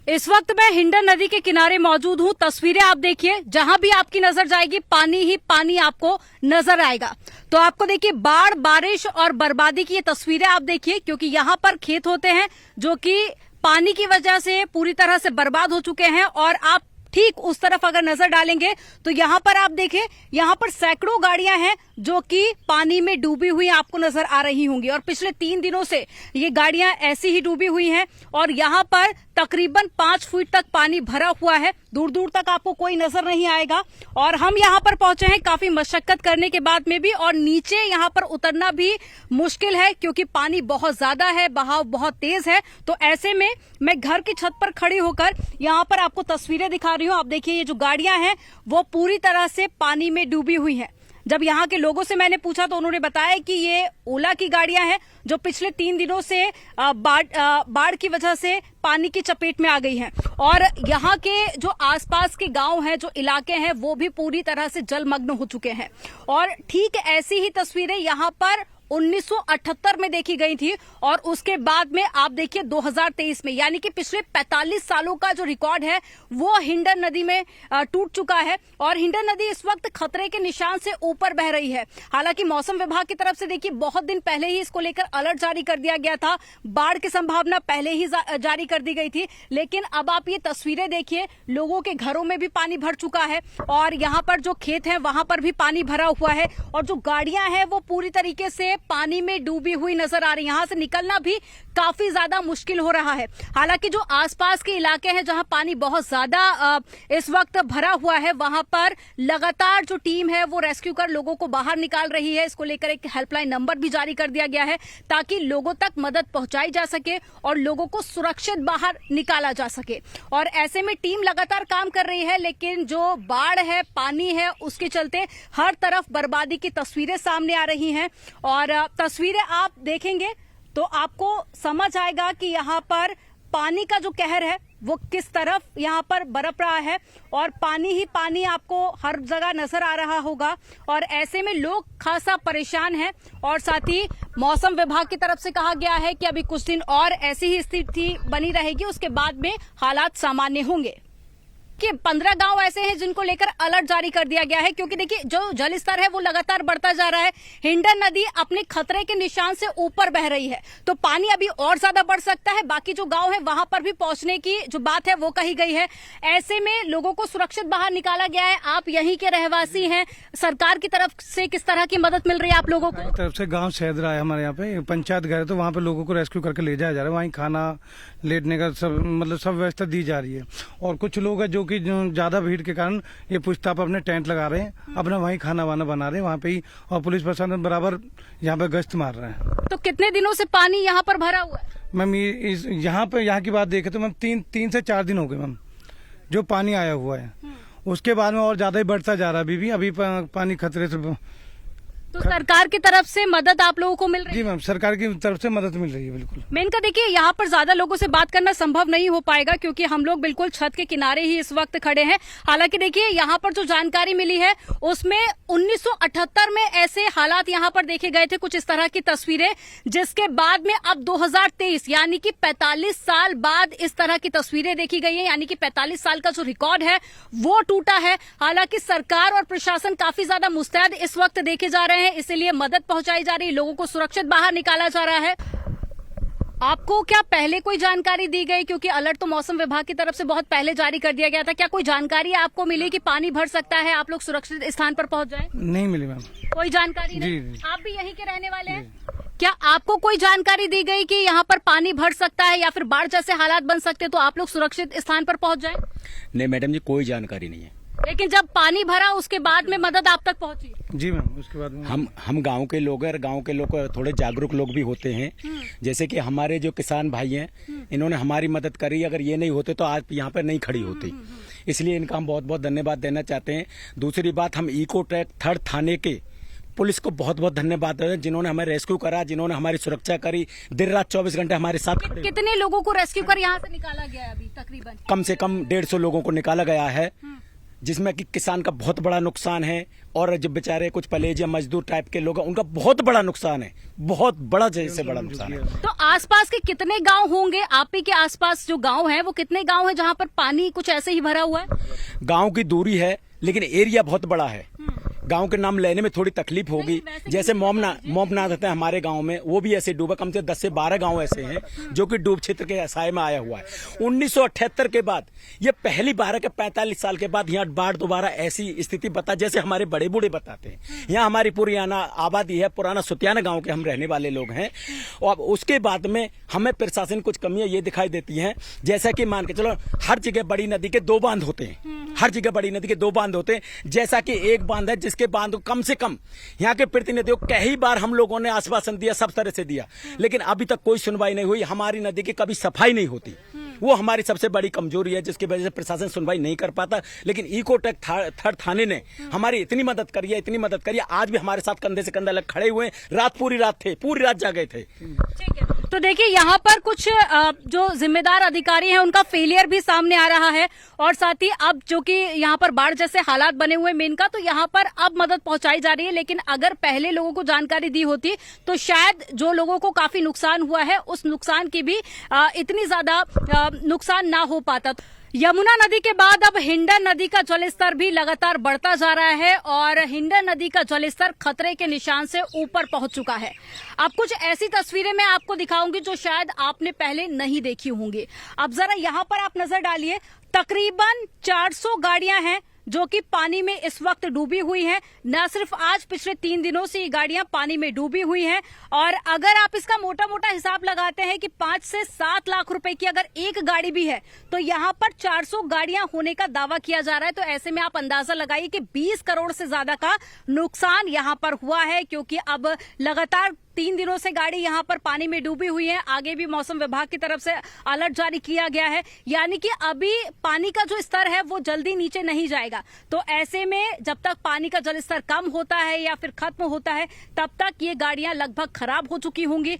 इस वक्त मैं हिंडन नदी के किनारे मौजूद हूँ। तस्वीरें आप देखिए, जहां भी आपकी नजर जाएगी पानी ही पानी आपको नजर आएगा। तो आपको देखिए बाढ़, बारिश और बर्बादी की ये तस्वीरें आप देखिए, क्योंकि यहाँ पर खेत होते हैं जो कि पानी की वजह से पूरी तरह से बर्बाद हो चुके हैं। और आप ठीक उस तरफ अगर नजर डालेंगे तो यहाँ पर आप देखें, यहाँ पर सैकड़ों गाड़ियां हैं जो कि पानी में डूबी हुई आपको नजर आ रही होंगी। और पिछले 3 दिनों से ये गाड़ियां ऐसी ही डूबी हुई हैं और यहाँ पर तकरीबन 5 फीट तक पानी भरा हुआ है। दूर दूर तक आपको कोई नजर नहीं आएगा। और हम यहाँ पर पहुंचे हैं काफी मशक्कत करने के बाद में भी, और नीचे यहाँ पर उतरना भी मुश्किल है क्योंकि पानी बहुत ज्यादा है, बहाव बहुत तेज है। तो ऐसे में मैं घर की छत पर खड़ी होकर यहाँ पर आपको तस्वीरें दिखा रही हूँ। आप देखिए ये जो गाड़ियां हैं वो पूरी तरह से पानी में डूबी हुई हैं। जब यहाँ के लोगों से मैंने पूछा तो उन्होंने बताया कि ये ओला की गाड़ियां हैं जो पिछले 3 दिनों से बाढ़ की वजह से पानी की चपेट में आ गई हैं। और यहाँ के जो आसपास के गांव हैं, जो इलाके हैं, वो भी पूरी तरह से जलमग्न हो चुके हैं। और ठीक ऐसी ही तस्वीरें यहाँ पर 1978 में देखी गई थी और उसके बाद में आप देखिए 2023 में, यानी कि पिछले 45 सालों का जो रिकॉर्ड है वो हिंडन नदी में टूट चुका है। और हिंडन नदी इस वक्त खतरे के निशान से ऊपर बह रही है। हालांकि मौसम विभाग की तरफ से देखिए बहुत दिन पहले ही इसको लेकर अलर्ट जारी कर दिया गया था, बाढ़ की संभावना पहले ही जारी कर दी गई थी। लेकिन अब आप ये तस्वीरें देखिए, लोगों के घरों में भी पानी भर चुका है और यहाँ पर जो खेत है वहां पर भी पानी भरा हुआ है। और जो गाड़ियां हैं वो पूरी तरीके से पानी में डूबी हुई नजर आ रही है। यहां से निकलना भी काफी ज्यादा मुश्किल हो रहा है। हालांकि जो आसपास के इलाके हैं जहां पानी बहुत ज्यादा इस वक्त भरा हुआ है, वहां पर लगातार जो टीम है वो रेस्क्यू कर लोगों को बाहर निकाल रही है। इसको लेकर एक हेल्पलाइन नंबर भी जारी कर दिया गया है ताकि लोगों तक मदद पहुंचाई जा सके और लोगों को सुरक्षित बाहर निकाला जा सके। और ऐसे में टीम लगातार काम कर रही है, लेकिन जो बाढ़ है, पानी है, उसके चलते हर तरफ बर्बादी की तस्वीरें सामने आ रही हैं। और तस्वीरें आप देखेंगे तो आपको समझ आएगा कि यहाँ पर पानी का जो कहर है वो किस तरफ यहाँ पर बरप रहा है। और पानी ही पानी आपको हर जगह नजर आ रहा होगा। और ऐसे में लोग खासा परेशान हैं। और साथ ही मौसम विभाग की तरफ से कहा गया है कि अभी कुछ दिन और ऐसी ही स्थिति बनी रहेगी, उसके बाद में हालात सामान्य होंगे। कि 15 गांव ऐसे हैं जिनको लेकर अलर्ट जारी कर दिया गया है, क्योंकि देखिए जो जल स्तर है वो लगातार बढ़ता जा रहा है। हिंडन नदी अपने खतरे के निशान से ऊपर बह रही है, तो पानी अभी और ज्यादा बढ़ सकता है। बाकी जो गांव है वहां पर भी पहुंचने की जो बात है वो कही गई है। ऐसे में लोगों को सुरक्षित बाहर निकाला गया है। आप यहीं के रहवासी हैं, सरकार की तरफ से किस तरह की मदद मिल रही है आप लोगों को? तरफ से गाँव शहदरा है हमारे यहाँ पे पंचायत घर है, तो वहाँ पे लोगों को रेस्क्यू करके ले जाया जा रहा है। वहीं खाना, लेटने का सब व्यवस्था दी जा रही है। और कुछ लोग हैं जो कि ज्यादा भीड़ के कारण ये पुश्ता पर अपने टेंट लगा रहे हैं, अपना वहीं खाना वाना बना रहे हैं वहाँ पे ही। और पुलिस प्रशासन बराबर यहाँ पे गश्त मार रहे हैं। तो कितने दिनों से पानी यहाँ पर भरा हुआ है? मैम यहाँ की बात देखें तो मैम 3 से 4 दिन हो गए मैम जो पानी आया हुआ है। उसके बाद में और ज्यादा ही बढ़ता जा रहा है। अभी पानी खतरे से। तो सरकार की तरफ से मदद आप लोगों को मिल रही है? जी मैम, सरकार की तरफ से मदद मिल रही है बिल्कुल। मेन का देखिए यहाँ पर ज्यादा लोगों से बात करना संभव नहीं हो पाएगा क्योंकि हम लोग बिल्कुल छत के किनारे ही इस वक्त खड़े हैं। हालांकि देखिए यहाँ पर जो जानकारी मिली है उसमें 1978 में ऐसे हालात यहाँ पर देखे गए थे, कुछ इस तरह की तस्वीरें, जिसके बाद में अब 2023 यानी कि 45 साल बाद इस तरह की तस्वीरें देखी गई है। यानी कि 45 साल का जो रिकॉर्ड है वो टूटा है। हालांकि सरकार और प्रशासन काफी ज्यादा मुस्तैद इस वक्त देखे जा रहे हैं, इसलिए मदद पहुंचाई जा रही है, लोगों को सुरक्षित बाहर निकाला जा रहा है। आपको क्या पहले कोई जानकारी दी गई, क्योंकि अलर्ट तो मौसम विभाग की तरफ से बहुत पहले जारी कर दिया गया था, क्या कोई जानकारी आपको मिली कि पानी भर सकता है, आप लोग सुरक्षित स्थान पर पहुंच जाएं? नहीं मिली मैम, कोई जानकारी नहीं। जी। आप भी यहीं के रहने वाले हैं, क्या आपको कोई जानकारी दी गई कि यहाँ पर पानी भर सकता है या फिर बाढ़ जैसे हालात बन सकते, तो आप लोग सुरक्षित स्थान पर पहुंच जाएं? नहीं मैडम जी, कोई जानकारी नहीं है। लेकिन जब पानी भरा उसके बाद में मदद आप तक पहुंची? जी मैम, उसके बाद में हम गांव के लोग हैं और गांव के लोग थोड़े जागरूक लोग भी होते हैं। जैसे कि हमारे जो किसान भाई हैं, इन्होंने हमारी मदद करी। अगर ये नहीं होते तो आज यहाँ पर नहीं खड़ी होती। इसलिए इनका हम बहुत बहुत धन्यवाद देना चाहते हैं। दूसरी बात, हम इको ट्रैक 3rd थाने के पुलिस को बहुत बहुत धन्यवाद दें, जिन्होंने हमें रेस्क्यू करा, जिन्होंने हमारी सुरक्षा करी, दिन रात 24 घंटे हमारे साथ खड़े। कितने लोगों को रेस्क्यू कर यहाँ से निकाला गया है अभी? तकरीबन कम से कम 150 लोगों को निकाला गया है, जिसमें कि किसान का बहुत बड़ा नुकसान है और जब बेचारे कुछ पलेज या मजदूर टाइप के लोग हैं उनका बहुत बड़ा नुकसान है, बहुत बड़ा जैसे बड़ा नुकसान है। तो आसपास के कितने गांव होंगे? आप ही के आसपास जो गांव है वो कितने गांव है जहां पर पानी कुछ ऐसे ही भरा हुआ है? गांव की दूरी है लेकिन एरिया बहुत बड़ा है। गांव के नाम लेने में थोड़ी तकलीफ होगी। जैसे मोमनाथ होता है हमारे गांव में, वो भी ऐसे डूबा। कम से 10 से 12 गांव ऐसे हैं जो कि डूब क्षेत्र के साए में आया हुआ है। 1978 के बाद ये पहली बार है कि 45 साल के बाद यहाँ बाढ़ दोबारा ऐसी स्थिति बता, जैसे हमारे बड़े बूढ़े बताते हैं। यहाँ हमारी पुराना आबादी है, पुराना सुतियाना गाँव के हम रहने वाले लोग हैं। और उसके बाद में हमें प्रशासन कुछ कमियां ये दिखाई देती हैं, जैसा कि मान के चलो हर जगह बड़ी नदी के 2 बांध होते हैं, हर जगह बड़ी नदी के 2 बांध होते हैं। जैसा कि एक बांध है जिसके बांध को कम से कम यहाँ के प्रतिनिधियों को कई बार हम लोगों ने आश्वासन दिया, सब तरह से दिया, लेकिन अभी तक कोई सुनवाई नहीं हुई। हमारी नदी की कभी सफाई नहीं होती, वो हमारी सबसे बड़ी कमजोरी है, जिसकी वजह से प्रशासन सुनवाई नहीं कर पाता। लेकिन इकोटेक थर्ड थाने ने हमारी इतनी मदद करी है, इतनी मदद करी है। आज भी हमारे साथ कंधे से कंधा लग खड़े हुए हैं। पूरी रात थे, पूरी रात जागे थे। ठीक है, तो देखिए यहाँ पर कुछ जो जिम्मेदार अधिकारी हैं उनका फेलियर भी सामने आ रहा है, और साथ ही अब जो कि यहाँ पर बाढ़ जैसे हालात बने हुए मेन का, तो यहाँ पर अब मदद पहुंचाई जा रही है। लेकिन अगर पहले लोगों को जानकारी दी होती तो शायद जो लोगों को काफी नुकसान हुआ है उस नुकसान की भी इतनी ज्यादा नुकसान ना हो पाता। यमुना नदी के बाद अब हिंडन नदी का जलस्तर भी लगातार बढ़ता जा रहा है और हिंडन नदी का जलस्तर खतरे के निशान से ऊपर पहुंच चुका है। अब कुछ ऐसी तस्वीरें मैं आपको दिखाऊंगी जो शायद आपने पहले नहीं देखी होंगी। अब जरा यहां पर आप नजर डालिए, तकरीबन 400 गाड़ियां हैं जो कि पानी में इस वक्त डूबी हुई हैं। न सिर्फ आज, पिछले 3 दिनों से ये गाड़ियां पानी में डूबी हुई हैं। और अगर आप इसका मोटा मोटा हिसाब लगाते हैं कि 5 से 7 लाख रुपए की अगर एक गाड़ी भी है तो यहाँ पर 400 गाड़ियां होने का दावा किया जा रहा है। तो ऐसे में आप अंदाजा लगाइए कि 20 करोड़ से ज्यादा का नुकसान यहाँ पर हुआ है, क्योंकि अब लगातार 3 दिनों से गाड़ी यहाँ पर पानी में डूबी हुई है। आगे भी मौसम विभाग की तरफ से अलर्ट जारी किया गया है, यानी कि अभी पानी का जो स्तर है वो जल्दी नीचे नहीं जाएगा। तो ऐसे में जब तक पानी का जल स्तर कम होता है या फिर खत्म होता है तब तक ये गाड़ियां लगभग खराब हो चुकी होंगी।